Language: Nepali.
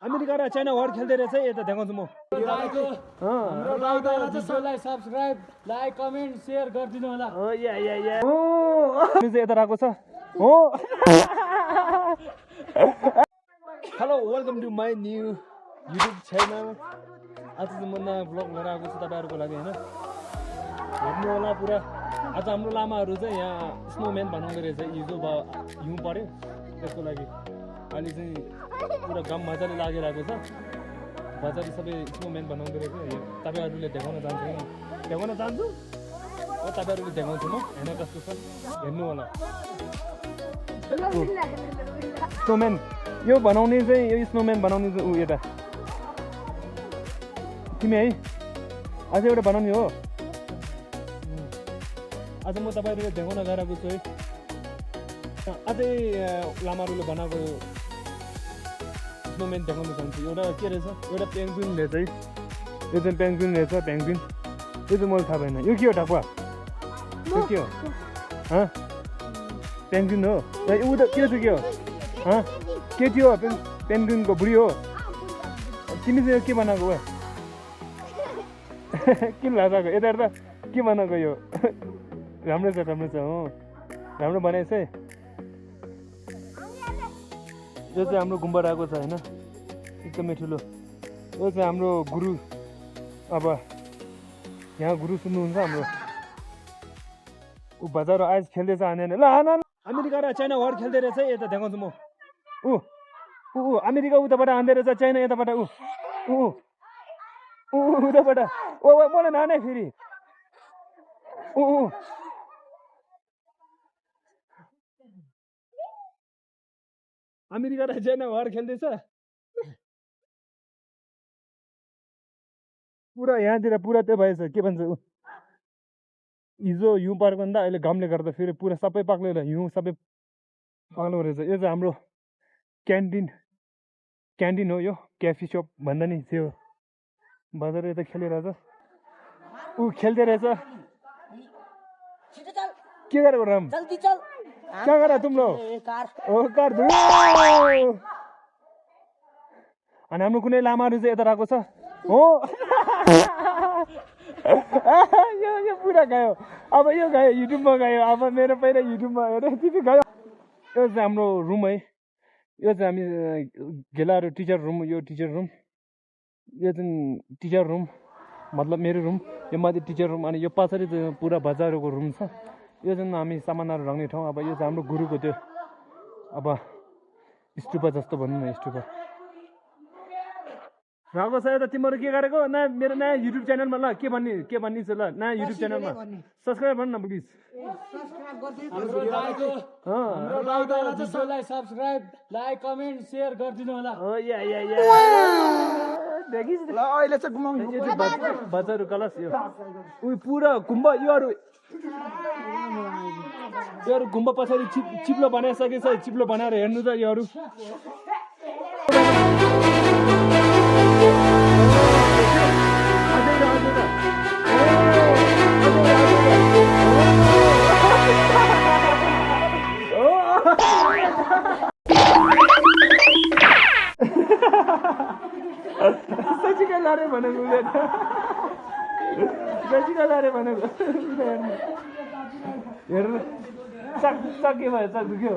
अमेरिका र चाइना वर्ल्ड खेल्दै रहेछ यता देखाउँछु म सब्स्क्राइब लाइक कमेन्ट शेयर गरिदिनु होला यता रहेको छ हो hello welcome to my new YouTube channel आज चाहिँ म नयाँ ब्लग लिएर आएको छु तपाईँहरूको लागि होइन हेर्नु होला पुरा आज हाम्रो लामाहरू चाहिँ यहाँ स्नोम्यान बनाउँदै रहेछ हिजो हिउँ पऱ्यो त्यसको लागि अहिले चाहिँ पुरा घाम मजाले लागिरहेको छ मजाले सबै स्नोम्यान बनाउँदै रहेछ तपाईँहरूले देखाउन चाहन्छु तपाईँहरूले देखाउँछु म हेर्न कस्तो छ हेर्नु होला स्नोम्यान यो बनाउने चाहिँ यो स्नोम्यान बनाउने चाहिँ ऊ यता तिमी है अझै एउटा बनाउने हो आज म तपाईँहरूले देखाउन गइरहेको छु है अझै लामाहरूले बनाएको स्नोम्यान देखाउन चाहन्छु एउटा के रहेछ एउटा पेन्गुइन रहेछ है यो चाहिँ पेन्गुइन रहेछ पेन्गुइन यो चाहिँ मलाई थाहा भएन यो के हो ढाकुवा यो के हो पेन्गुइन हो ऊ त के चाहिँ के हो केटी हो पेन्गुइनको बुढी हो तिमी चाहिँ यो के बनाएको हो किन लगाएको यता हेर्दा के बनाएको यो राम्रो छ हो राम्रो बनाएछ है यो चाहिँ हाम्रो गुम्बा आएको छ होइन एकदमै ठुलो यो चाहिँ हाम्रो गुरु अब यहाँ गुरु सुन्नुहुन्छ हाम्रो ऊ बजार आज खेल्दैछ हानेन ल हान अमेरिका र चाइना वर्ल्ड खेल्दै रहेछ यता देखाउँछु म ऊ अमेरिका उताबाट हान्दै रहेछ चाइना यताबाट उताबाट मलाई नाने फेरि अमेरिका र चाइना वर्ल्ड खेल्दैछ पुरा यहाँतिर पुरा त्यो भएछ के भन्छ हिजो हिउँ पारेको भन्दा अहिले घामले गर्दा फेरि पुरा सबै पाक्लेर हिउँ सबै पाक्लो रहेछ यो चाहिँ हाम्रो क्यान्टिन हो यो क्याफे सप भन्दा नि त्यो बजार यता खेलिरहेछ ऊ खेल्दै रहेछ के गरेको राम क्या गर तिम्रो कार अनि हाम्रो कुनै लामाहरू चाहिँ यता रहेको छ हो यो पुरा गयो अब यो गयो युट्युबमा गयो अब मेरो पहिला युट्युबमा हेरेँ तिमी गयो यो चाहिँ हाम्रो रुम है यो चाहिँ हामी गेलाहरू टिचर रुम यो टिचर रुम यो चाहिँ टिचर रुम मतलब मेरो रुम यो माथि टिचर रुम अनि यो पछाडि चाहिँ पुरा बजारको रुम छ यो चाहिँ हामी सामानहरू राख्ने ठाउँ अब यो चाहिँ हाम्रो गुरुको त्यो अब स्टुपा जस्तो भनौँ न स्टुपा रहेको छ यता तिमीहरू के गरेको मेरो नयाँ युट्युब च्यानलमा ल के भन्ने छ ल नयाँ युट्युब च्यानलमा सब्सक्राइब गर्नु न please subscribe like comment share गरिदिनु होला अहिले चाहिँ घुमाउनु बजारु कलस यो उयो पुरा गुम्बा योहरू गुम्बा पछाडि चिप्लो बनाइसकेछ चिप्लो बनाएर हेर्नु त योहरू लारे भनेको हेर्नु चक के भयो चक दुख्यो